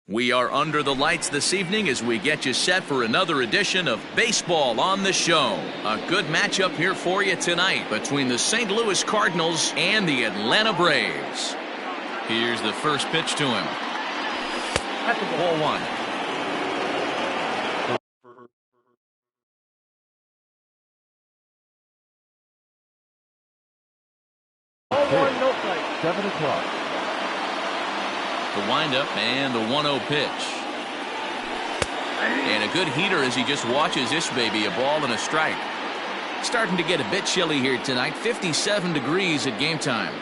We are under the lights this evening as we get you set for another edition of Baseball on the Show. A good matchup here for you tonight between the St. Louis Cardinals and the Atlanta Braves. Here's the first pitch to him. At the ball one. No play. 7 o'clock. The windup and the 1-0 pitch. And a good heater as he just watches this baby, a ball and a strike. Starting to get a bit chilly here tonight, 57 degrees at game time.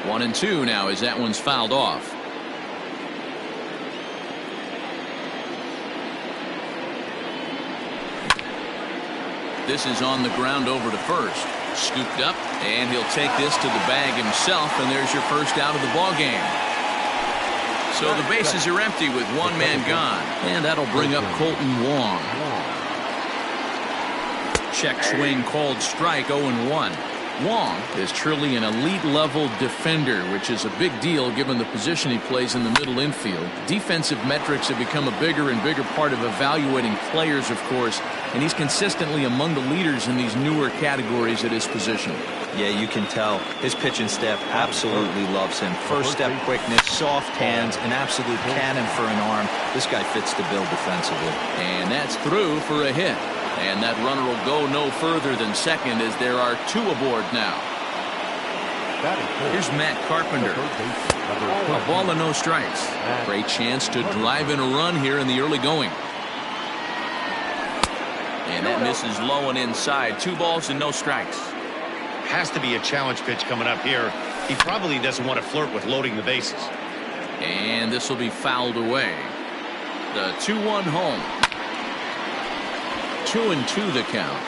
1-2 now as that one's fouled off. This is on the ground over to first. Scooped up, and he'll take this to the bag himself, and there's your first out of the ball game. So the bases are empty with one man gone, and that'll bring up Colton Wong. Check swing called strike, 0-1. Wong is truly an elite-level defender, which is a big deal given the position he plays in the middle infield. Defensive metrics have become a bigger and bigger part of evaluating players, of course, and he's consistently among the leaders in these newer categories at his position. Yeah, you can tell his pitching staff absolutely loves him. First step quickness, soft hands, an absolute cannon for an arm. This guy fits the bill defensively. And that's through for a hit. And that runner will go no further than second as there are two aboard now. Here's Matt Carpenter. A ball and no strikes. Great chance to drive in a run here in the early going. And that misses low and inside. 2 balls and no strikes. Has to be a challenge pitch coming up here. He probably doesn't want to flirt with loading the bases. And this will be fouled away. The 2-1 home. 2-2 the count.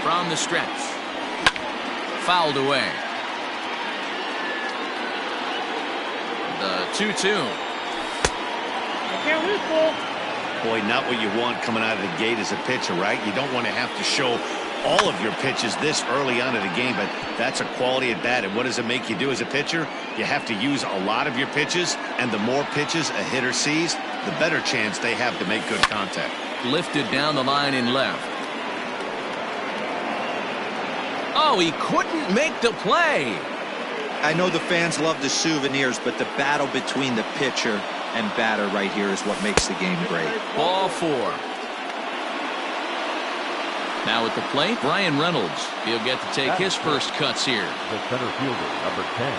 From the stretch. Fouled away. The 2-2. I can't lose, ball. Boy, not what you want coming out of the gate as a pitcher, right? You don't want to have to show all of your pitches this early on in the game, but that's a quality at bat. And what does it make you do as a pitcher? You have to use a lot of your pitches, and the more pitches a hitter sees, the better chance they have to make good contact. Lifted down the line in left. Oh, he couldn't make the play. I know the fans love the souvenirs, but the battle between the pitcher and batter right here is what makes the game great. Ball 4. Now at the plate, Brian Reynolds. He'll get to take his first cuts here. The center fielder, number 10.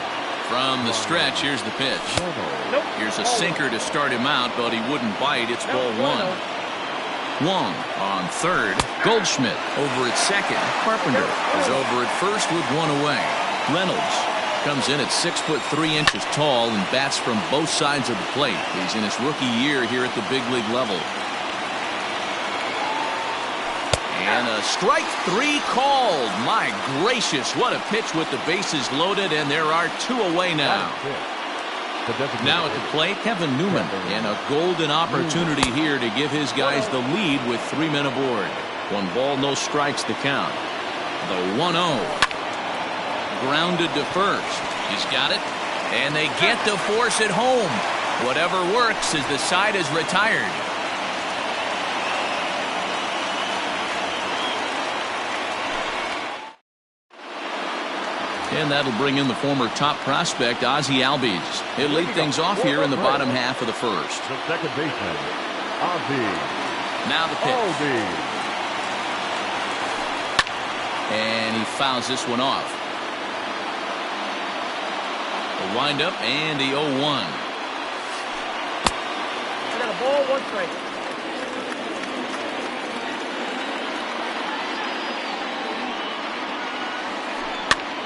From the stretch, here's the pitch. Nope. Here's a sinker to start him out, but he wouldn't bite. It's ball 1. Wong on third. Goldschmidt over at second. Carpenter is over at first with 1 away. Reynolds comes in at 6'3" tall and bats from both sides of the plate. He's in his rookie year here at the big league level. And a strike 3 called. My gracious, what a pitch with the bases loaded, and there are 2 away now. Now at the plate, Kevin Newman, and a golden opportunity here to give his guys the lead with 3 men aboard. 1 ball, no strikes the count. The 1-0. Grounded to first. He's got it, and they get to force it home. Whatever works as the side is retired. And that'll bring in the former top prospect, Ozzie Albies. He'll lead things off here in the bottom half of the first. The second baseman, Ozzie. Now the pitch. And he fouls this one off. The windup and the 0-1. I got a ball, 1 strike.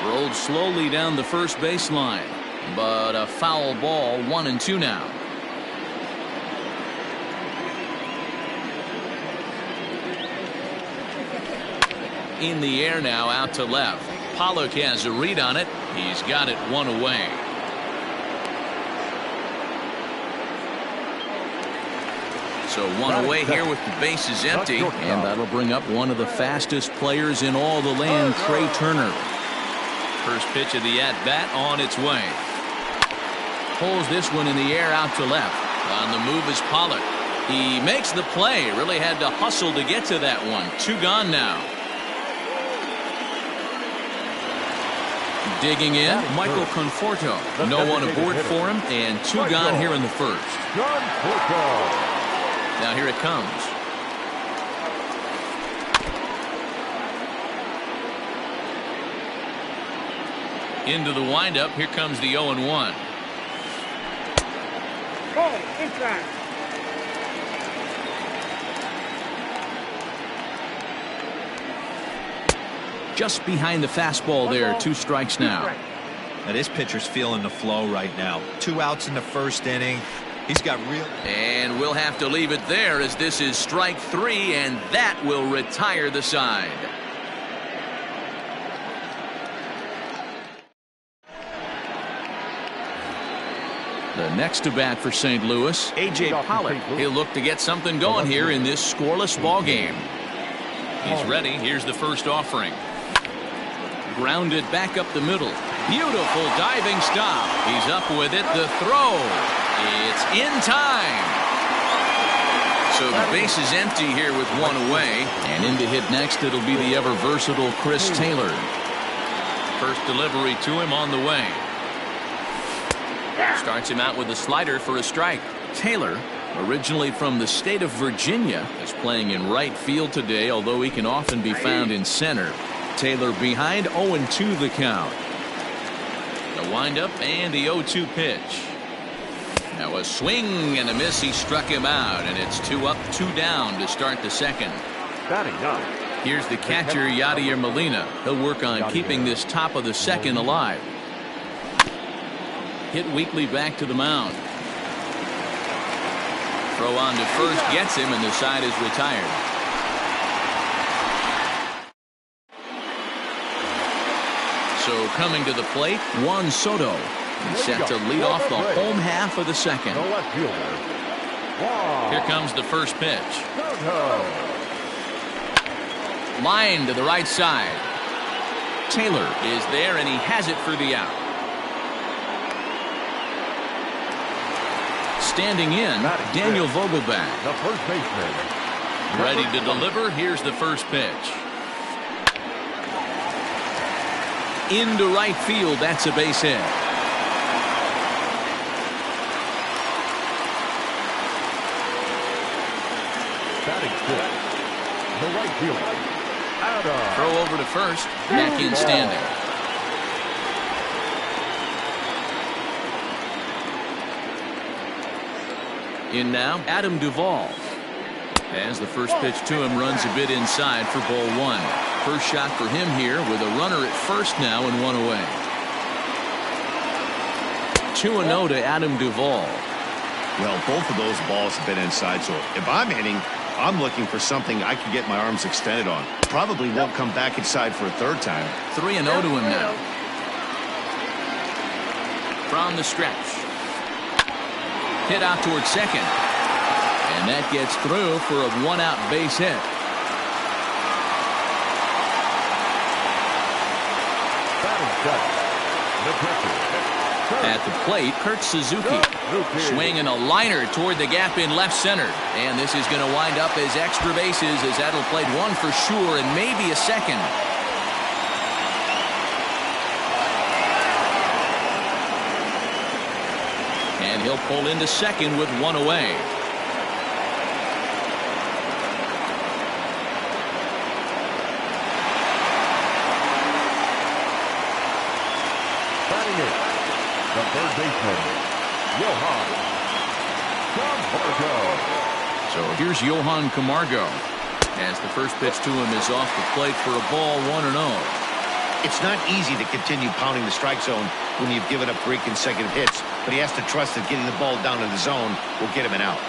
Rolled slowly down the first baseline, but a foul ball, 1-2 now. In the air now, out to left. Pollock has a read on it. He's got it 1 away. So 1 away here with the bases empty, and that'll bring up one of the fastest players in all the land, Trey Turner. First pitch of the at-bat on its way. Pulls this one in the air out to left. On the move is Pollard. He makes the play. Really had to hustle to get to that one. 2 gone now. Digging in, Michael Conforto. No one aboard for him, and 2 gone here in the first. Now here it comes. Into the windup. Here comes the 0-1. Ball inside. Just behind the fastball there. 2 strikes now. Now this pitcher's feeling the flow right now. 2 outs in the first inning. He's got real. And we'll have to leave it there as this is strike 3, and that will retire the side. The next to bat for St. Louis, A.J. Pollard. He'll look to get something going here in this scoreless ball game. He's ready. Here's the first offering. Grounded back up the middle. Beautiful diving stop. He's up with it. The throw. It's in time. So the base is empty here with 1 away. And in to hit next, it'll be the ever versatile Chris Taylor. First delivery to him on the way. Starts him out with a slider for a strike. Taylor, originally from the state of Virginia, is playing in right field today, although he can often be found in center. Taylor behind, 0-2 the count. The windup and the 0-2 pitch. Now a swing and a miss. He struck him out, and it's 2 up, 2 down to start the second. Here's the catcher, Yadier Molina. He'll work on keeping this top of the second alive. Hit weakly back to the mound. Throw on to first gets him, and the side is retired. So coming to the plate, Juan Soto. He's set to lead off the home half of the second. Here comes the first pitch. Line to the right side. Taylor is there, and he has it for the out. Standing in, Daniel Vogelback. The first baseman. Ready to deliver. Here's the first pitch. Into right field. That's a base hit. Batting fifth. The right fielder. Throw over to first. Back in standing. In now, Adam Duvall. As the first pitch to him runs a bit inside for ball 1. First shot for him here with a runner at first now and 1 away. 2-0 to Adam Duvall. Well, both of those balls have been inside, so if I'm hitting, I'm looking for something I can get my arms extended on. Probably won't come back inside for a third time. 3-0 to him now. From the stretch. Hit out towards second. And that gets through for a 1-out base hit. At the plate, Kurt Suzuki. Swinging a liner toward the gap in left center. And this is going to wind up as extra bases as that'll play 1 for sure and maybe a second. And he'll pull into second with 1 away. Batting it, the third baseman, Johan Camargo. So here's Johan Camargo. As the first pitch to him is off the plate for a ball, 1-0. It's not easy to continue pounding the strike zone when you've given up 3 consecutive hits, but he has to trust that getting the ball down to the zone will get him an out.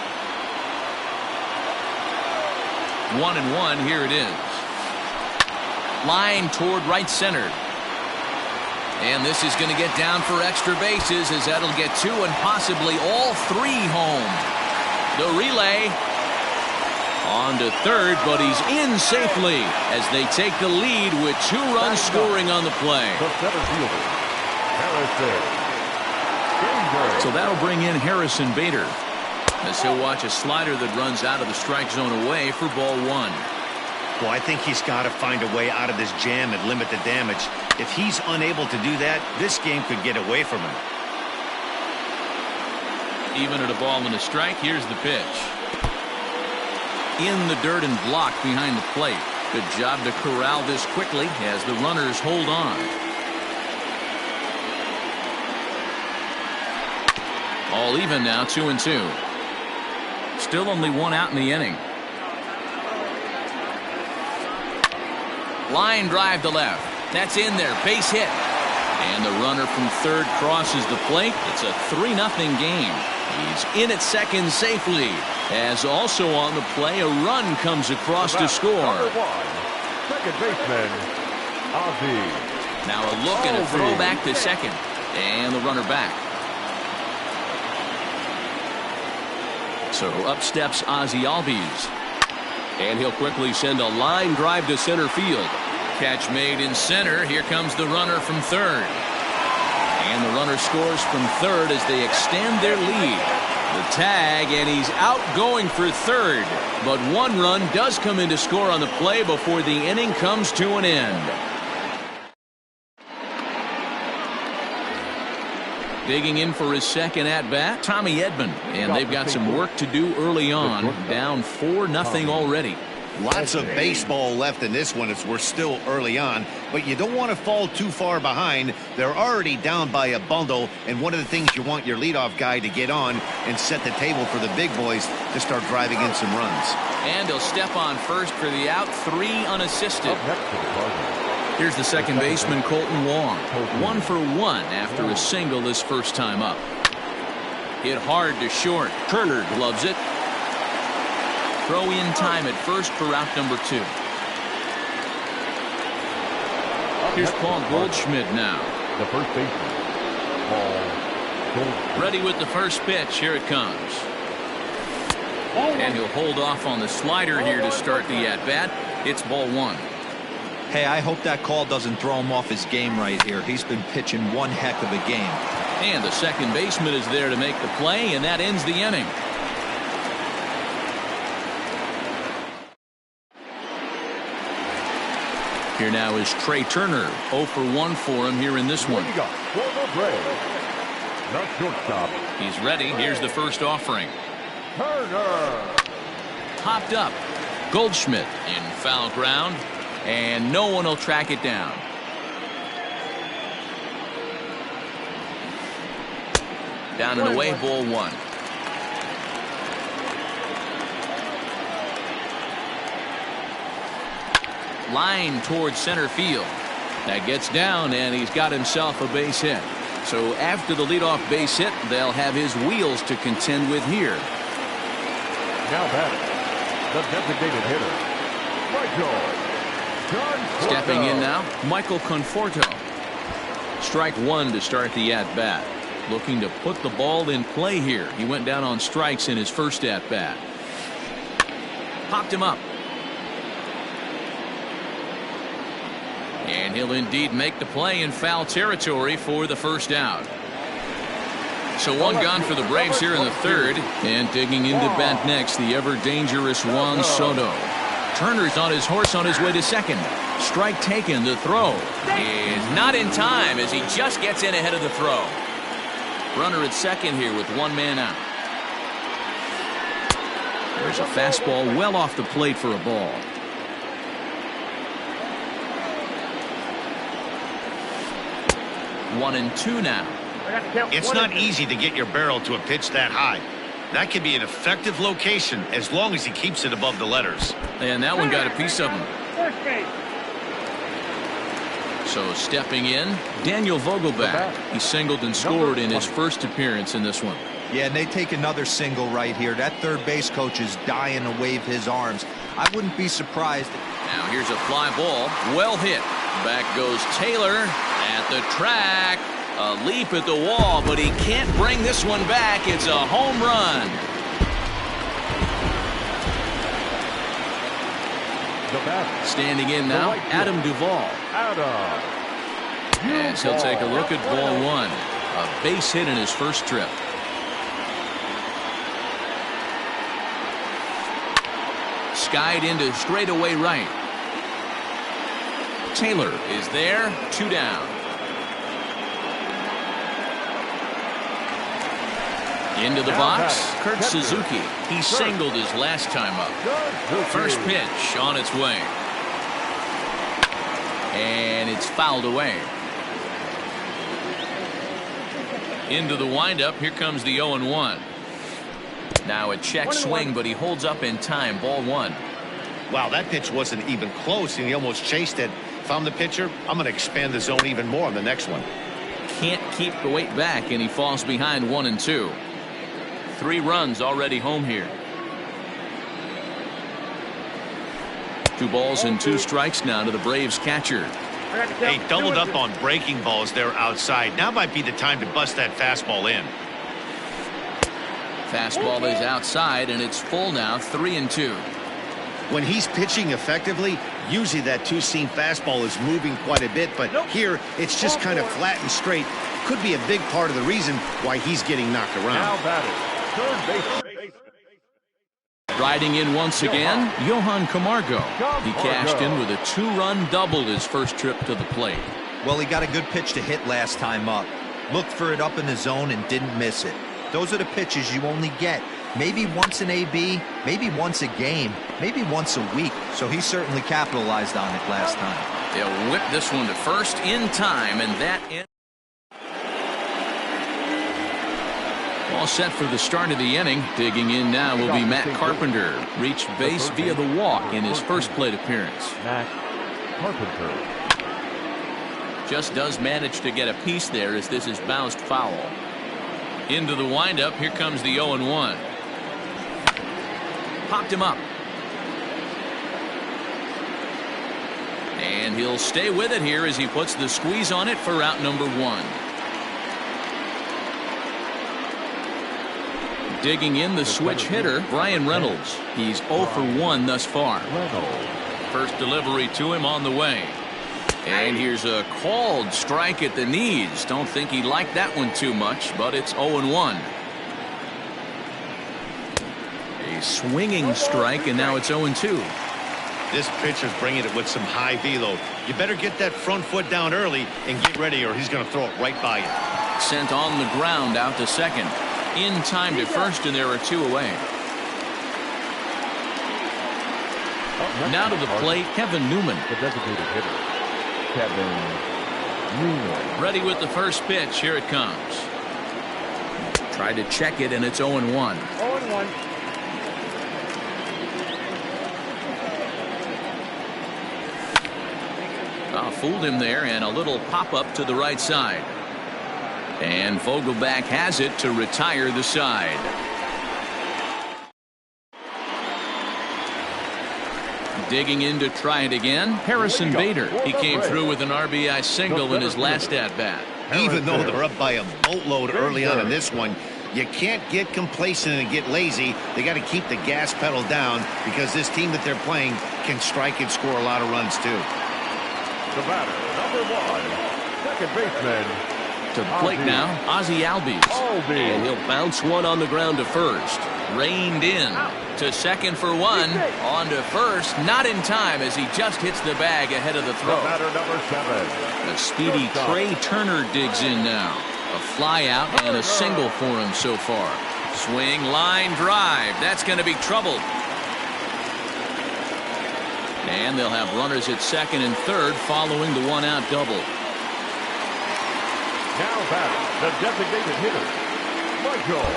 1-1, here it is. Line toward right center. And this is going to get down for extra bases as that'll get 2 and possibly all 3 home. The relay on to third, but he's in safely as they take the lead with 2 runs scoring on the play. The center fielder, Harrison. So that'll bring in Harrison Bader, as he'll watch a slider that runs out of the strike zone away for ball one. Well, I think he's got to find a way out of this jam and limit the damage. If he's unable to do that, this game could get away from him. Even at a ball and a strike, here's the pitch. In the dirt and blocked behind the plate. Good job to corral this quickly as the runners hold on. All even now, 2-2. Still only one out in the inning. Line drive to left. That's in there. Base hit. And the runner from third crosses the plate. It's a 3-0 game. He's in at second safely. As also on the play, a run comes across to score. Second baseman, Ozzie. Now a look and a throw back to second. And the runner back. So up steps Ozzie Albies. And he'll quickly send a line drive to center field. Catch made in center. Here comes the runner from third. And the runner scores from third as they extend their lead. The tag, and he's out going for third. But one run does come in to score on the play before the inning comes to an end. Digging in for his second at-bat, Tommy Edman. And they've got some work to do early on. Down 4-0 already. Lots of baseball left in this one as we're still early on, but you don't want to fall too far behind. They're already down by a bundle, and one of the things you want your leadoff guy to get on and set the table for the big boys to start driving in some runs. And he'll step on first for the out, 3 unassisted. Here's the second baseman, Colton Wong. 1 for 1 after a single his first time up. Hit hard to short. Turner gloves it. Throw in time at first for out number 2. Here's Paul Goldschmidt now. The first baseman, Paul Goldschmidt. Ready with the first pitch. Here it comes. And he'll hold off on the slider here to start the at-bat. It's ball 1. Hey, I hope that call doesn't throw him off his game right here. He's been pitching one heck of a game. And the second baseman is there to make the play, and that ends the inning. Here now is Trey Turner. 0 for 1 for him here in this one. He's ready. Here's the first offering. Turner. Popped up. Goldschmidt in foul ground, and no one will track it down. Down and away, ball 1. Line towards center field. That gets down, and he's got himself a base hit. So after the leadoff base hit, they'll have his wheels to contend with here. Now batting, the designated hitter, Michael Conforto. Stepping in now, Michael Conforto. Strike 1 to start the at-bat. Looking to put the ball in play here. He went down on strikes in his first at-bat. Popped him up. And he'll indeed make the play in foul territory for the first out. So one gone for the Braves here in the third. And digging into bat next, the ever-dangerous Juan Soto. Turner's on his horse on his way to second. Strike taken. The throw is not in time as he just gets in ahead of the throw. Runner at second here with one man out. There's a fastball well off the plate for a ball. One and two now. It's not easy to get your barrel to a pitch that high. That can be an effective location as long as he keeps it above the letters. And that one got a piece of him. So stepping in, Daniel Vogelback. He singled and scored in his first appearance in this one. Yeah, and they take another single right here. That third base coach is dying to wave his arms. I wouldn't be surprised. Now here's a fly ball. Well hit. Back goes Taylor at the track. A leap at the wall, but he can't bring this one back. It's a home run. Standing in now, Adam Duvall. As he'll take a look at ball 1. A base hit in his first trip. Skied into straightaway right. Taylor is there, 2 down. Into the box, Kurt Suzuki. He singled his last time up. First pitch on its way. And it's fouled away. Into the windup, here comes the 0-1. Now a check swing, but he holds up in time, ball 1. Wow, that pitch wasn't even close, and he almost chased it. If I'm the pitcher, I'm going to expand the zone even more on the next one. Can't keep the weight back, and he falls behind 1-2. 3 runs already home here. 2 balls and 2 strikes now to the Braves catcher. Hey, doubled up on breaking balls there outside. Now might be the time to bust that fastball in. Fastball is outside, and it's full now, 3-2. When he's pitching effectively, usually that two-seam fastball is moving quite a bit, but here it's just kind of flat and straight. Could be a big part of the reason why he's getting knocked around. Now batting, third baseman. Riding in once again, Johan Camargo. He cashed in with a 2-run double his first trip to the plate. Well, he got a good pitch to hit last time up. Looked for it up in the zone and didn't miss it. Those are the pitches you only get maybe once in AB, maybe once a game, maybe once a week. So he certainly capitalized on it last time. They'll whip this one to first in time, and that ends. All set for the start of the inning. Digging in now will be Matt Carpenter. Reached base via the walk in his first plate appearance. Matt Carpenter. Just does manage to get a piece there as this is bounced foul. Into the windup, here comes the 0-1. Popped him up. And he'll stay with it here as he puts the squeeze on it for out number 1. Digging in the switch hitter, Brian Reynolds. He's 0 for 1 thus far. First delivery to him on the way. And here's a called strike at the knees. Don't think he liked that one too much, but it's 0-1. A swinging strike, and now it's 0-2. This pitcher's bringing it with some high velo. You better get that front foot down early and get ready, or he's going to throw it right by you. Sent on the ground out to second. In time to first, and there are 2 away. Now to the plate, Kevin Newman. The designated hitter, Kevin Newman. Ready with the first pitch. Here it comes. Tried to check it, and it's 0-1. 0-1. Fooled him there, and a little pop-up to the right side. And Vogelback has it to retire the side. Digging in to try it again, Harrison Bader. He came through with an RBI single in his last at-bat. Even though they're up by a boatload early on in this one, you can't get complacent and get lazy. They got to keep the gas pedal down because this team that they're playing can strike and score a lot of runs too. The batter, number 1, second baseman. To the plate now, Ozzie Albies. And he'll bounce one on the ground to first. Reined in to second for 1. On to first, not in time as he just hits the bag ahead of the throw. The batter, number 7. A speedy Trey Turner digs in now. A fly out and a single for him so far. Swing, line drive. That's going to be trouble. And they'll have runners at second and third following the 1-out double. Now batting, the designated hitter, Michael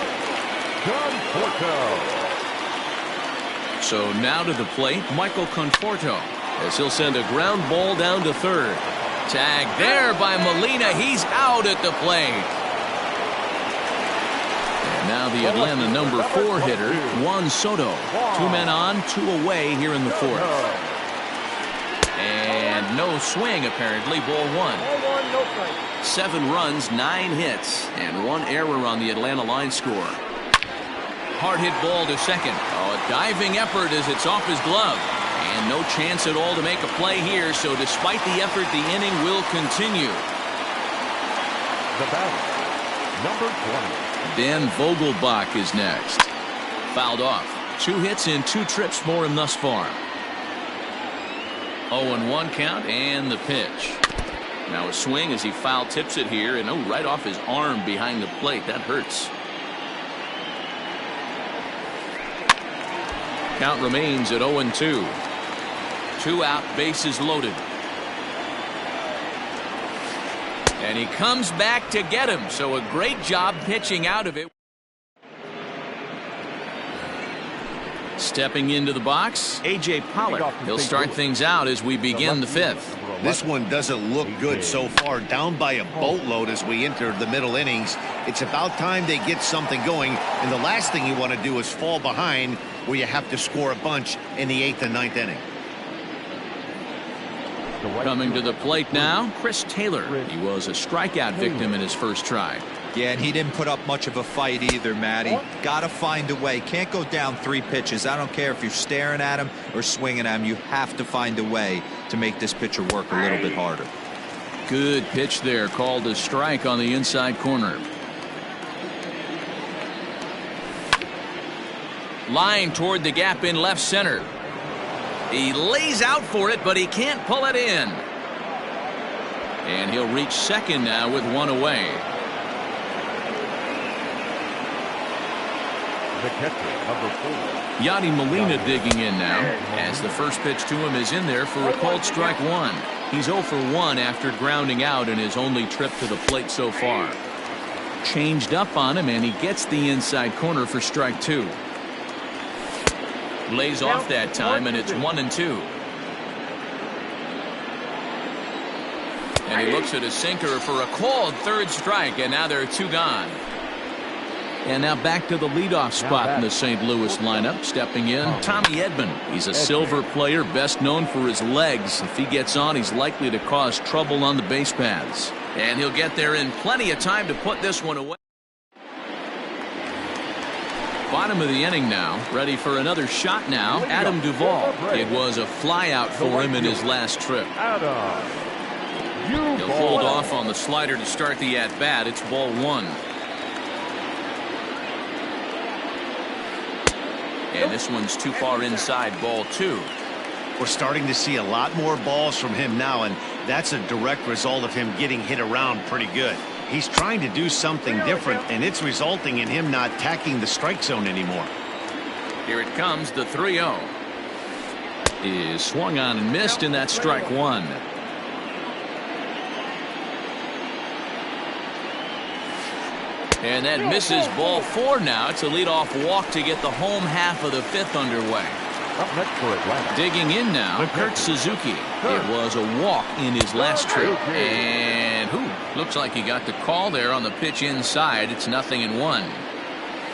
Conforto. So now to the plate, Michael Conforto, as he'll send a ground ball down to third. Tag there by Molina. He's out at the plate. And now the Atlanta number 4 hitter, Juan Soto. 2 men on, 2 away here in the 4th. And no swing, apparently, ball 1. 7 runs, 9 hits, and 1 error on the Atlanta line score. Hard hit ball to second. Oh, a diving effort as it's off his glove. And no chance at all to make a play here, so despite the effort, the inning will continue. The batter, Number 20. Dan Vogelbach is next. Fouled off. 2 hits in 2 trips for him thus far. 0-1 count and the pitch. Now a swing as he foul tips it here, and right off his arm behind the plate. That hurts. Count remains at 0-2. 2 out, bases loaded. And he comes back to get him, so a great job pitching out of it. Stepping into the box, A.J. Pollock. He'll start things out as we begin the 5th. This one doesn't look good so far. Down by a boatload as we enter the middle innings. It's about time they get something going, and the last thing you want to do is fall behind where you have to score a bunch in the 8th and 9th inning. Coming to the plate now, Chris Taylor. He was a strikeout victim in his first try. Yeah, and he didn't put up much of a fight either, Matty. Got to find a way. Can't go down 3 pitches. I don't care if you're staring at him or swinging at him. You have to find a way to make this pitcher work a little bit harder. Good pitch there, called a strike on the inside corner. Line toward the gap in left center. He lays out for it, but he can't pull it in. And he'll reach second now with 1 away. The catcher, number 4. Yadi Molina digging in now, as the first pitch to him is in there for a called strike 1. He's 0 for 1 after grounding out in his only trip to the plate so far. Changed up on him, and he gets the inside corner for strike 2. Lays off that time, and it's 1-2. And he looks at a sinker for a called third strike, and now there are 2 gone. And now back to the leadoff spot in the St. Louis lineup. Stepping in, Tommy Edman. He's a silver player, best known for his legs. If he gets on, he's likely to cause trouble on the base paths. And he'll get there in plenty of time to put this one away. Bottom of the inning now. Ready for another shot now. Adam Duvall. It was a fly out for him in his last trip. He'll hold off on the slider to start the at-bat. It's ball 1. And this one's too far inside, ball 2. We're starting to see a lot more balls from him now, and that's a direct result of him getting hit around pretty good. He's trying to do something different, and it's resulting in him not attacking the strike zone anymore. Here it comes, the 3-0. Is swung on and missed, and that's strike 1. And that misses, ball 4 now. It's a leadoff walk to get the home half of the 5th underway. Up next for Atlanta. Digging in now, Kurt Suzuki. It was a walk in his last trip. And looks like he got the call there on the pitch inside. It's 0-1.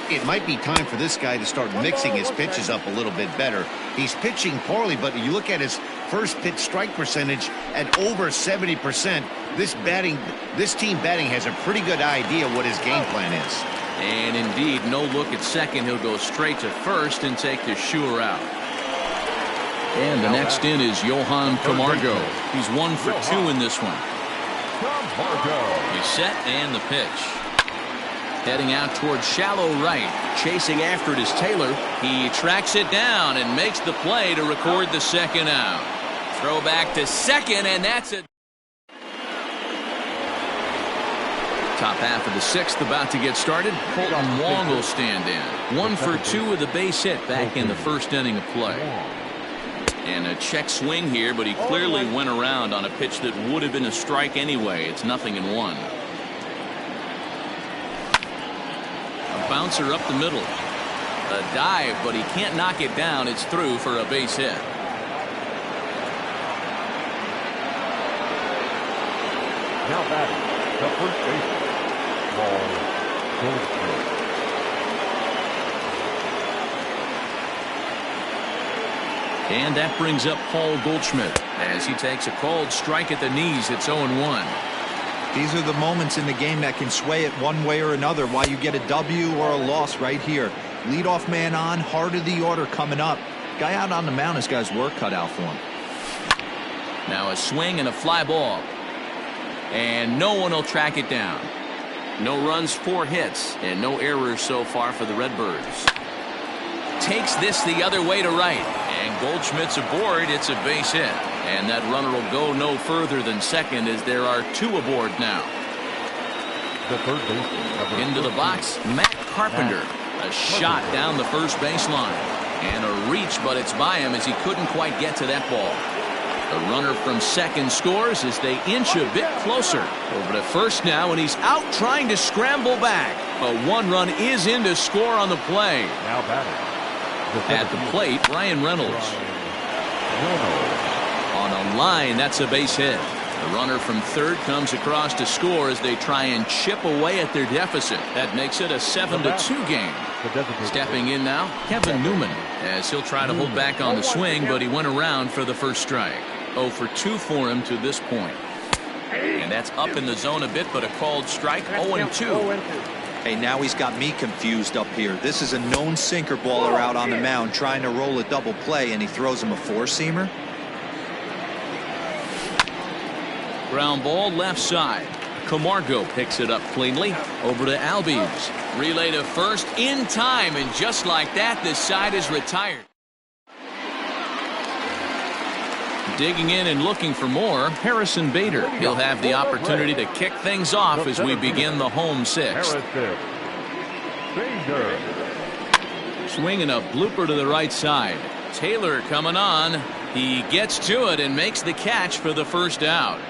It might be time for this guy to start mixing his pitches up a little bit better. He's pitching poorly, but you look at his first pitch strike percentage at over 70%. This team batting has a pretty good idea what his game plan is. And indeed, no look at second. He'll go straight to first and take the sure out. And the next in is Johan Camargo. He's 1 for 2 in this one. He's set and the pitch. Heading out towards shallow right. Chasing after it is Taylor. He tracks it down and makes the play to record the second out. Throw back to second, and that's it. Top half of the 6th about to get started. Colton Wong will stand in. 1 for 2 with a base hit back in the first inning of play. And a check swing here, but he clearly went around on a pitch that would have been a strike anyway. It's 0-1. A bouncer up the middle. A dive, but he can't knock it down. It's through for a base hit. Now batting, the first baseman, Paul Goldschmidt. And that brings up Paul Goldschmidt as he takes a called strike at the knees. It's 0-1. These are the moments in the game that can sway it one way or another. Why you get a W or a loss right here. Leadoff man on, heart of the order coming up. Guy out on the mound has got his work cut out for him. Now a swing and a fly ball. And no one will track it down. No runs, 4 hits, and no errors so far for the Redbirds. Takes this the other way to right, and Goldschmidt's aboard. It's a base hit, and that runner will go no further than second as there are 2 aboard now. The third baseman. Into the box, Matt Carpenter. A shot down the first baseline, and a reach, but it's by him as he couldn't quite get to that ball. The runner from second scores as they inch a bit closer. Over to first now, and he's out trying to scramble back. But 1 run is in to score on the play. Now batting. At the plate, Ryan Reynolds. On a line, that's a base hit. The runner from third comes across to score as they try and chip away at their deficit. That makes it a 7-2 game. Stepping in now, Kevin Newman, as he'll try to hold back on the swing, but he went around for the first strike. 0 for 2 for him to this point. And that's up in the zone a bit, but a called strike. 0-2. Hey, now he's got me confused up here. This is a known sinker baller out on the mound trying to roll a double play, and he throws him a 4-seamer. Ground ball left side. Camargo picks it up cleanly. Over to Albies. Relay to first in time, and just like that, this side is retired. Digging in and looking for more, Harrison Bader. He'll have the opportunity to kick things off as we begin the home 6th. Swinging a blooper to the right side. Taylor coming on. He gets to it and makes the catch for the first out.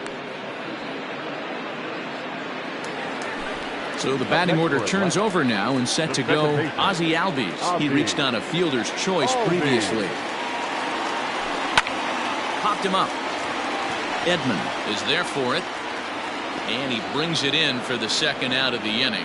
So the batting order turns over now and set to go Ozzie Albies. He reached on a fielder's choice previously. Popped him up. Edman is there for it, and he brings it in for the second out of the inning.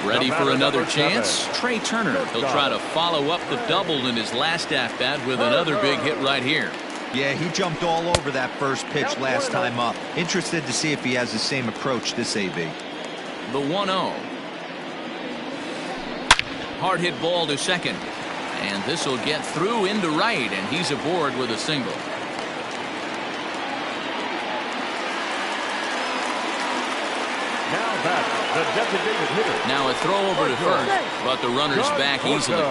Ready for another chance? Trey Turner. He'll try to follow up the double in his last at-bat with another big hit right here. Yeah, he jumped all over that first pitch last time up. Interested to see if he has the same approach this AB. The 1-0. Hard hit ball to second. And this will get through into right, and he's aboard with a single. Now back, the designated hitter. Now a throw over to first, but the runner's back easily.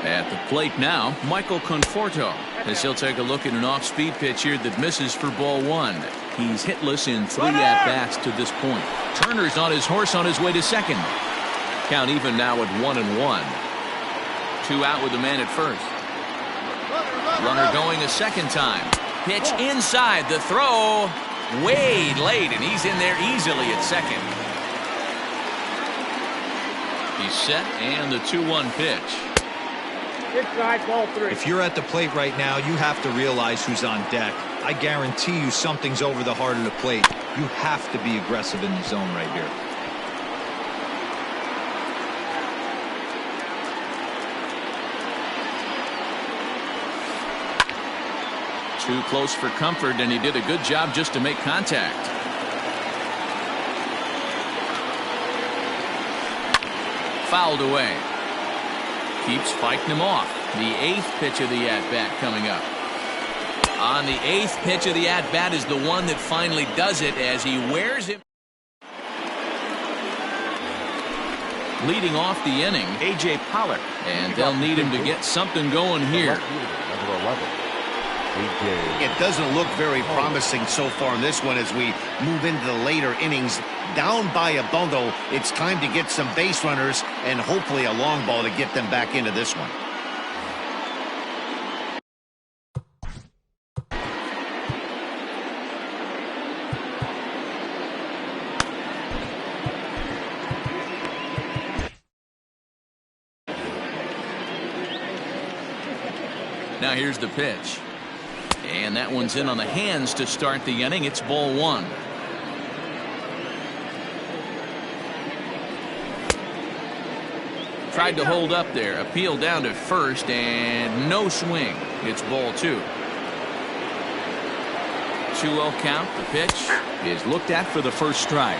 At the plate now, Michael Conforto, as he'll take a look at an off-speed pitch here that misses for ball 1. He's hitless in 3 at-bats to this point. Turner's on his horse on his way to second. Count even now at 1-1. 2 out with the man at first. Runner going a second time. Pitch inside. The throw way late, and he's in there easily at second. He's set, and the 2-1 pitch. If you're at the plate right now, you have to realize who's on deck. I guarantee you something's over the heart of the plate. You have to be aggressive in the zone right here. Too close for comfort, and he did a good job just to make contact. Fouled away. Keeps fighting him off. The 8th pitch of the at-bat coming up. On the 8th pitch of the at-bat is the one that finally does it as he wears him. Leading off the inning, A.J. Pollock. And they'll need him to get something going here. Number 11. It doesn't look very promising so far in this one as we move into the later innings. Down by a bundle, it's time to get some base runners and hopefully a long ball to get them back into this one. Now here's the pitch. And that one's in on the hands to start the inning. It's ball 1. Tried to hold up there. Appeal down to first, and no swing. It's ball 2. 2-0 count. The pitch is looked at for the first strike.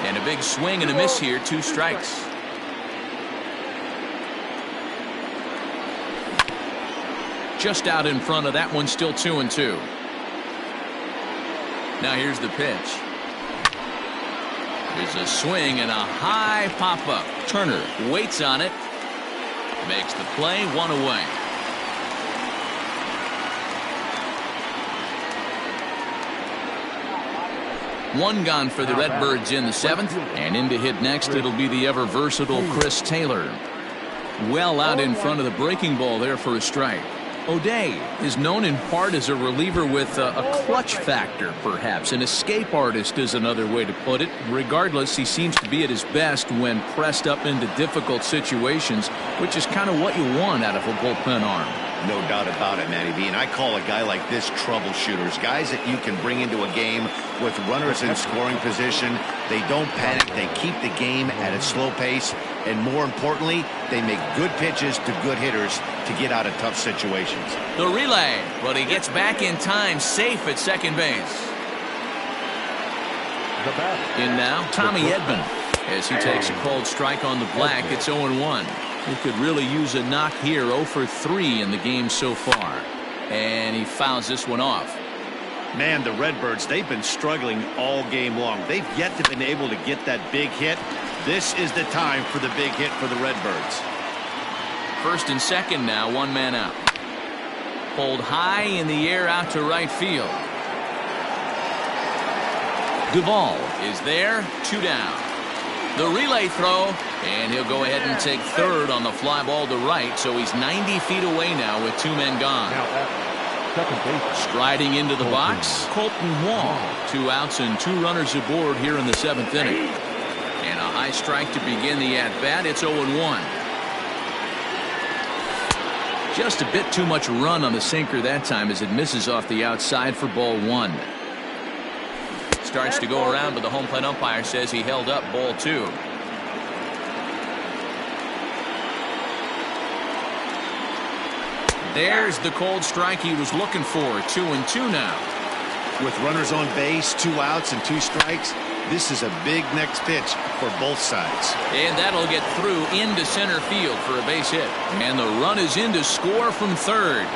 And a big swing and a miss here, 2 strikes. Just out in front of that one, still 2-2. Now here's the pitch. There's a swing and a high pop-up. Turner waits on it. Makes the play, 1 away. One gone for the Redbirds in the 7th. And in to hit next, it'll be the ever-versatile Chris Taylor. Well out in front of the breaking ball there for a strike. O'Day is known in part as a reliever with a clutch factor, perhaps. An escape artist is another way to put it. Regardless, he seems to be at his best when pressed up into difficult situations, which is kind of what you want out of a bullpen arm. No doubt about it, Matty V. And I call a guy like this troubleshooters. Guys that you can bring into a game with runners in scoring position. They don't panic. They keep the game at a slow pace. And more importantly, they make good pitches to good hitters to get out of tough situations. The relay, but he gets back in time, safe at second base. In now, Tommy Edman, as he takes a cold strike on the black. It's 0-1. He could really use a knock here. 0 for 3 in the game so far. And he fouls this one off. Man, the Redbirds, they've been struggling all game long. They've yet to been able to get that big hit. This is the time for the big hit for the Redbirds. First and second now, 1 man out. Pulled high in the air out to right field. Duvall is there, 2 down. The relay throw, and he'll go ahead and take third on the fly ball to right, so he's 90 feet away now with 2 men gone. Striding into the box, Colton Wong. 2 outs and 2 runners aboard here in the 7th inning. And a high strike to begin the at-bat. It's 0-1. Just a bit too much run on the sinker that time as it misses off the outside for ball 1. Starts to go around, but the home plate umpire says he held up ball 2. There's the cold strike he was looking for. 2-2 now. With runners on base, 2 outs and 2 strikes, this is a big next pitch for both sides. And that'll get through into center field for a base hit. And the run is in to score from third.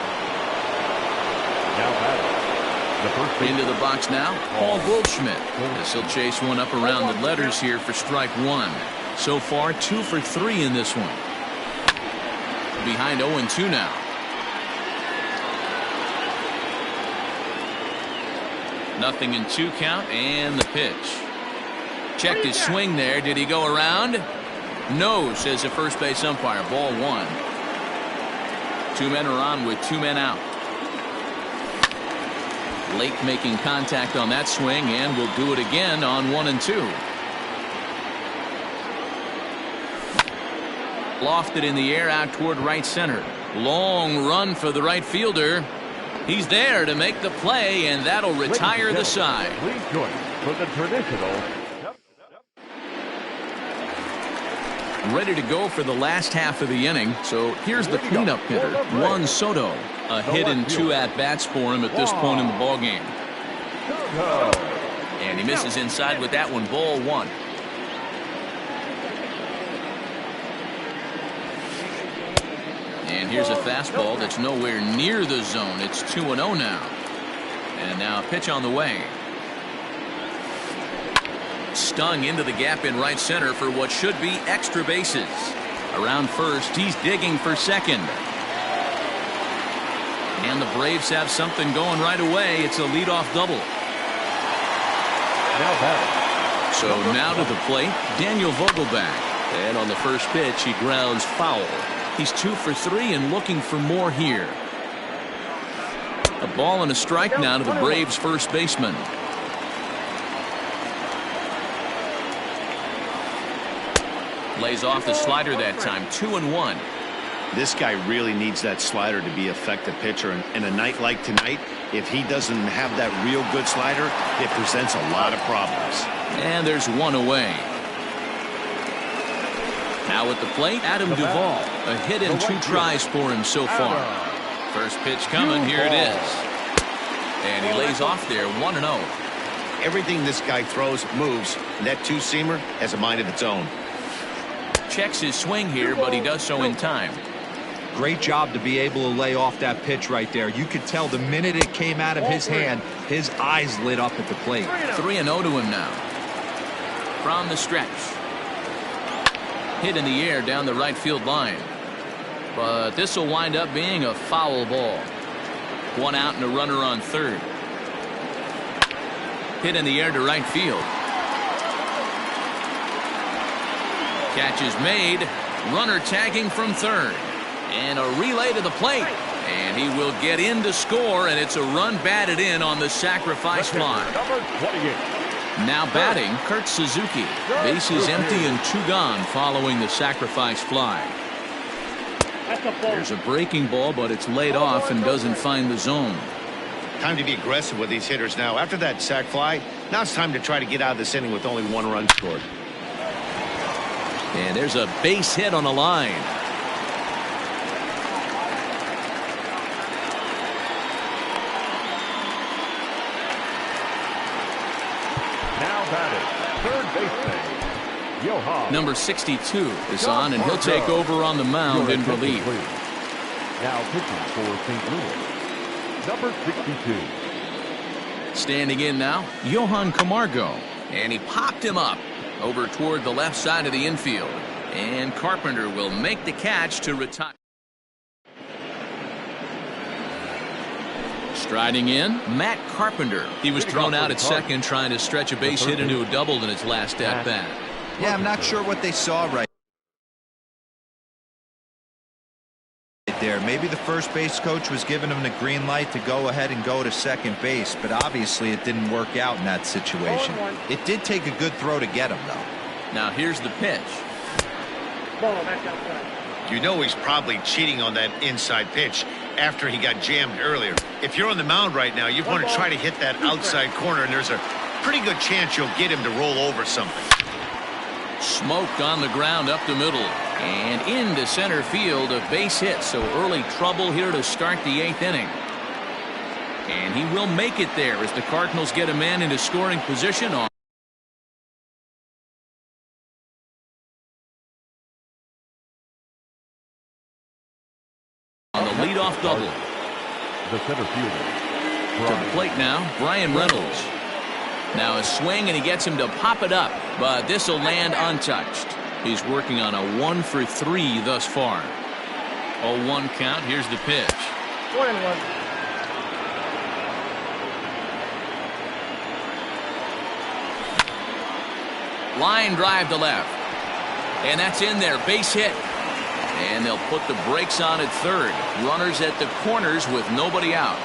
Into the box now, Paul Goldschmidt. This will chase one up around the letters here for strike 1. So far, 2 for 3 in this one. Behind 0-2 now. Nothing in 2 count, and the pitch. Checked his swing there. Did he go around? No, says the first base umpire. Ball 1. 2 men are on with 2 men out. Lake making contact on that swing, and will do it again on 1-2. Lofted in the air out toward right center. Long run for the right fielder. He's there to make the play, and that'll retire the side. Please join for the traditional. Ready to go for the last half of the inning. So here's the cleanup hitter, Juan Soto. A hit and 2 at-bats for him at this point in the ballgame. And he misses inside with that one. Ball 1. And here's a fastball that's nowhere near the zone. It's 2-0 now. And now a pitch on the way. Stung into the gap in right center for what should be extra bases. Around first, he's digging for second. And the Braves have something going right away. It's a leadoff double. So now to the plate, Daniel Vogelback. And on the first pitch, he grounds foul. He's 2 for 3 and looking for more here. A ball and a strike now to the Braves first baseman. Lays off the slider that time. 2-1. This guy really needs that slider to be an effective pitcher. And in a night like tonight, if he doesn't have that real good slider, it presents a lot of problems. And there's 1 away. Now at the plate, Adam Duvall. A hit and 2 tries for him so far. First pitch coming. Here it is. And he lays off there. 1-0. Everything this guy throws moves. And that two-seamer has a mind of its own. Checks his swing here, but he does so in time. Great job to be able to lay off that pitch right there. You could tell the minute it came out of his hand, his eyes lit up at the plate. 3-0 to him now. From the stretch. Hit in the air down the right field line. But this will wind up being a foul ball. 1 out and a runner on third. Hit in the air to right field. Catch is made. Runner tagging from third. And a relay to the plate. And he will get in to score, and it's a run batted in on the sacrifice fly. Now batting, Kurt Suzuki. Bases empty and 2 gone following the sacrifice fly. There's a breaking ball, but it's laid off and doesn't find the zone. Time to be aggressive with these hitters now. After that sac fly, now it's time to try to get out of this inning with only 1 run scored. And there's a base hit on the line. Now batting, third baseman, Johan. Number 62 is on, and he'll take over on the mound in relief. Now pitching for St. Louis, number 62. Standing in now, Johan Camargo. And he popped him up over toward the left side of the infield. And Carpenter will make the catch to retire. Striding in, Matt Carpenter. He was thrown out at second trying to stretch a base hit into a double in his last at-bat. Yeah, I'm not sure what they saw right there. Maybe the first base coach was giving him the green light to go ahead and go to second base, but obviously it didn't work out in that situation. It did take a good throw to get him, though. Now here's the pitch. You know he's probably cheating on that inside pitch after he got jammed earlier. If you're on the mound right now, you want to try to hit that outside corner, and there's a pretty good chance you'll get him to roll over something. Smoked on the ground up the middle and into center field, a base hit. So early trouble here to start the 8th inning. And he will make it there as the Cardinals get a man into scoring position on the leadoff double. The center fielder. To the plate now, Brian Reynolds. Now a swing, and he gets him to pop it up, but this will land untouched. He's working on a 1 for 3 thus far. 0-1 count. Here's the pitch. 1-1. Line drive to left. And that's in there. Base hit. And they'll put the brakes on at third. Runners at the corners with nobody out.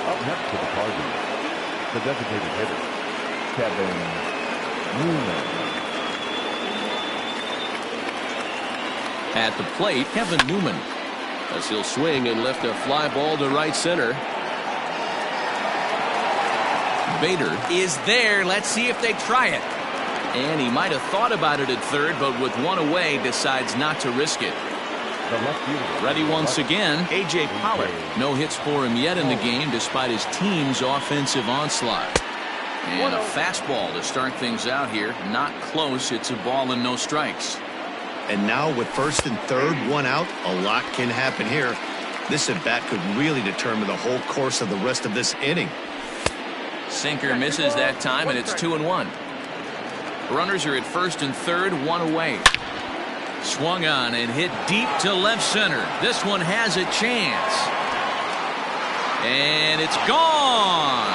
Up next to the Cardinals, the designated hitter, Kevin Newman. At the plate, Kevin Newman. As he'll swing and lift a fly ball to right center. Bader is there. Let's see if they try it. And he might have thought about it at third, but with 1 away, decides not to risk it. The left fielder. Ready once again, A.J. Pollock. No hits for him yet in the game, despite his team's offensive onslaught. And a fastball to start things out here. Not close. It's a ball and no strikes. And now with first and third, 1 out, a lot can happen here. This at-bat could really determine the whole course of the rest of this inning. Sinker misses that time, and it's 2-1. Runners are at first and third, 1 away. Swung on and hit deep to left center. This one has a chance. And it's gone.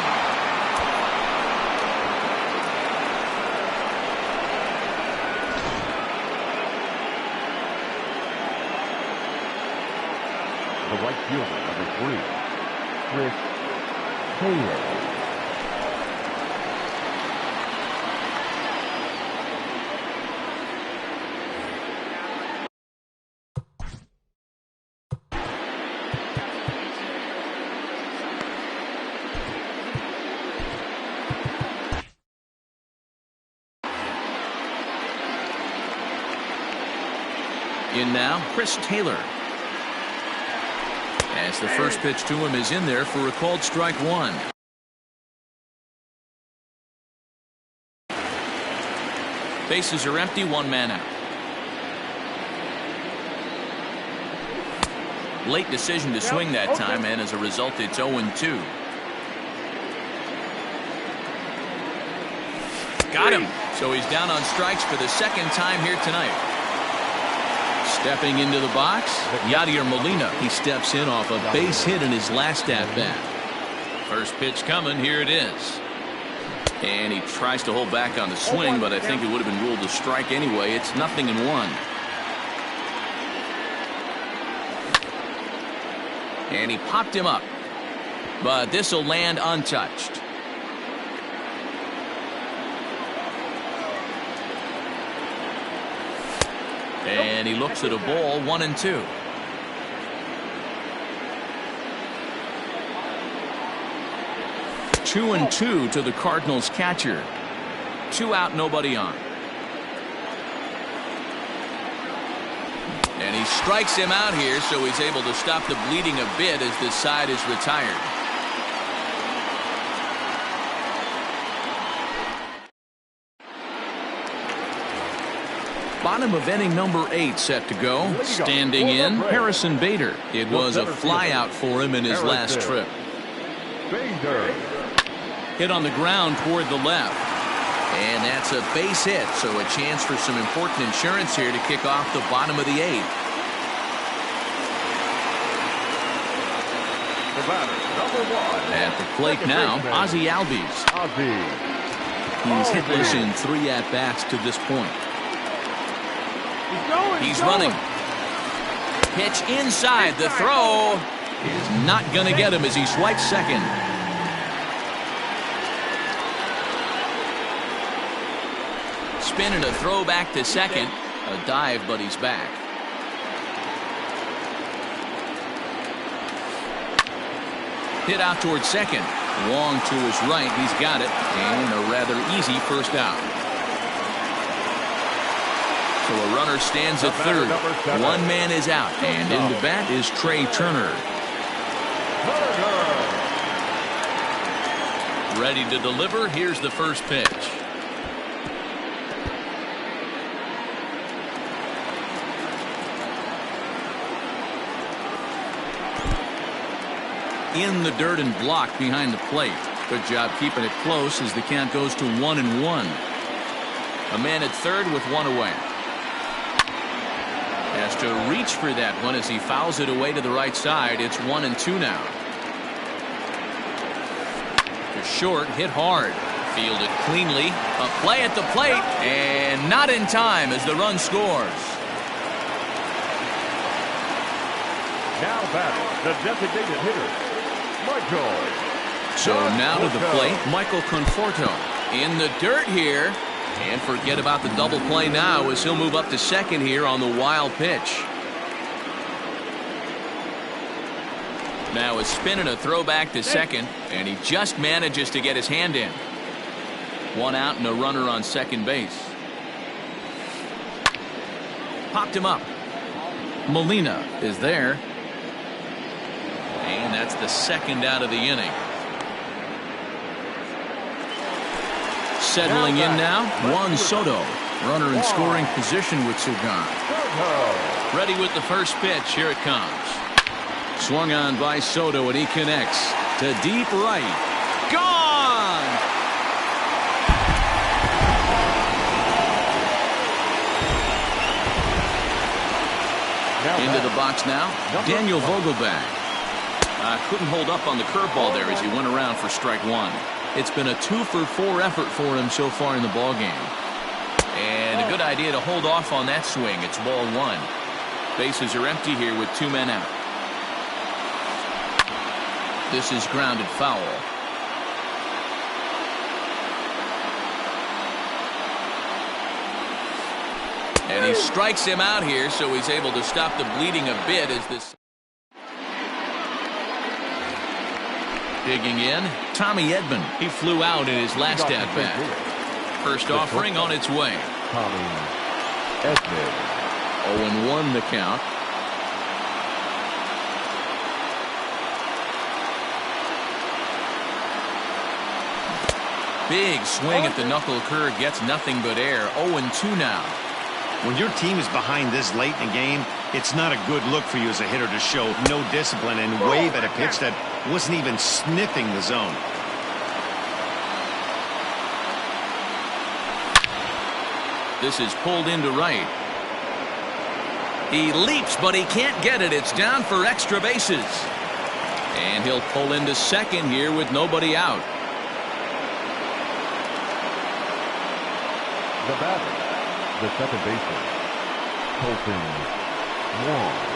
The right fielder, number 3, Chris Taylor. In now, Chris Taylor. As the first pitch to him is in there for a called strike 1. Bases are empty, one man out. Late decision to swing that time, and as a result, it's 0-2. Got him. So he's down on strikes for the second time here tonight. Stepping into the box, Yadier Molina. He steps in off a base hit in his last at-bat. First pitch coming, here it is. And he tries to hold back on the swing, but I think it would have been ruled a strike anyway. It's 0-1. And he popped him up. But this will land untouched. And he looks at a ball, 1-2. Two and two to the Cardinals catcher. 2 out, nobody on. And he strikes him out here, so he's able to stop the bleeding a bit as this side is retired. Bottom of inning number 8 set to go. Standing in, Harrison Bader. It was a flyout for him in his last trip. Hit on the ground toward the left. And that's a base hit, so a chance for some important insurance here to kick off the bottom of the 8th. At the plate now, Ozzie Albies. He's hitless in 3 at-bats to this point. He's running. Pitch inside. The throw is not going to get him as he swipes second. Spin and a throw back to second. A dive, but he's back. Hit out towards second. Long to his right. He's got it. And a rather easy first out. So a runner stands at third. One man is out. And in the bat is Trey Turner. Ready to deliver. Here's the first pitch. In the dirt and blocked behind the plate. Good job keeping it close as the count goes to 1-1. A man at third with one away. Has to reach for that one as he fouls it away to the right side. It's 1-2 now. To short, hit hard. Fielded cleanly. A play at the plate. And not in time as the run scores. Now batting, the designated hitter, Michael. So now to the plate, Michael Conforto. In the dirt here. And forget about the double play now as he'll move up to second here on the wild pitch. Now a spin and a throw back to second, and he just manages to get his hand in. One out and a runner on second base. Popped him up. Molina is there. And that's the second out of the inning. Settling in now, Juan Soto. Runner in scoring position with Sugan. Ready with the first pitch. Here it comes. Swung on by Soto, and he connects to deep right. Gone! Into the box now, Daniel Vogelbach. Couldn't hold up on the curveball there as he went around for strike one. It's been a 2-for-4 effort for him so far in the ball game. And a good idea to hold off on that swing. It's ball one. Bases are empty here with 2 men out. This is grounded foul. And he strikes him out here, so he's able to stop the bleeding a bit as this. Digging in, Tommy Edman. He flew out in his last at-bat. First offering on its way. Tommy Edman. 0-1 the count. Big swing at the knuckle curve gets nothing but air. 0-2 now. When your team is behind this late in the game, it's not a good look for you as a hitter to show no discipline and wave at a pitch that wasn't even sniffing the zone. This is pulled into right. He leaps, but he can't get it. It's down for extra bases. And he'll pull into second here with nobody out. The batter, the second baseman, Colton Wong.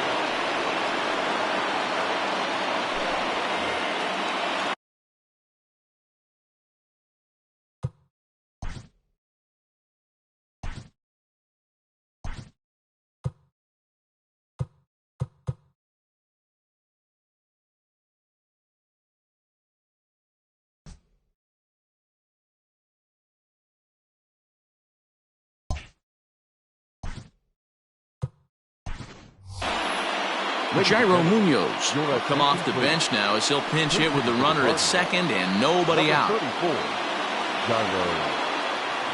Jairo Munoz will come off the bench now as he'll pinch hit with the runner at second and nobody out. 34, Jairo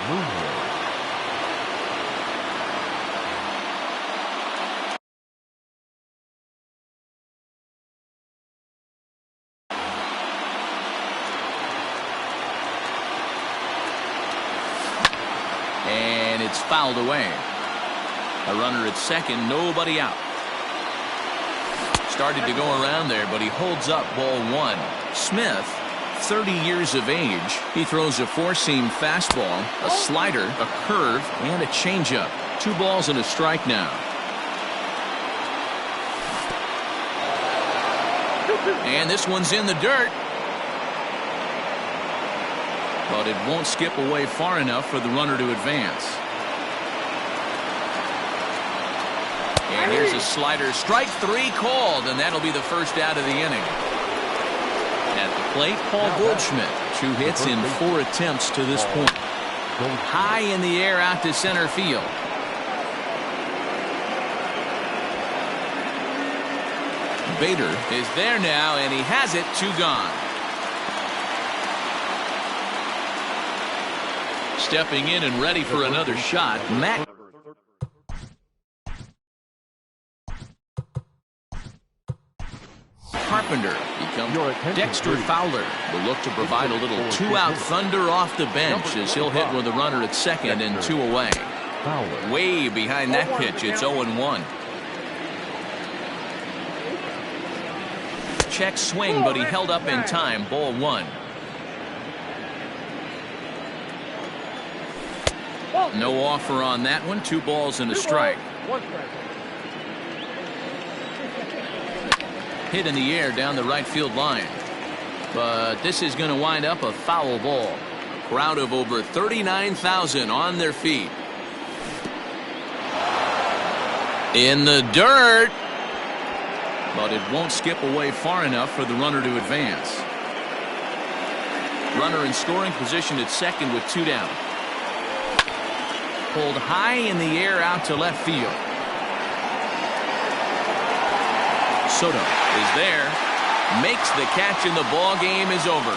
Munoz. And it's fouled away. A runner at second, nobody out. Started to go around there, but he holds up ball one. Smith, 30 years of age. He throws a four-seam fastball, a slider, a curve, and a changeup. 2 balls and a strike now. And this one's in the dirt. But it won't skip away far enough for the runner to advance. And here's a slider. Strike 3 called, and that'll be the first out of the inning. At the plate, Paul Goldschmidt. 2 hits in 4 attempts to this point. High in the air out to center field. Bader is there now, and he has it. 2 gone. Stepping in and ready for another shot, Matt. Carpenter becomes Dexter Fowler. Will look to provide a little 2-out thunder off the bench as he'll hit with a runner at second and 2 away. Way behind that pitch, it's 0-1. Check swing, but he held up in time. Ball 1. No offer on that one. 2 balls and a strike. Hit in the air down the right field line. But this is going to wind up a foul ball. Crowd of over 39,000 on their feet. In the dirt. But it won't skip away far enough for the runner to advance. Runner in scoring position at second with 2 down. Pulled high in the air out to left field. Soto is there, makes the catch, and the ball game is over.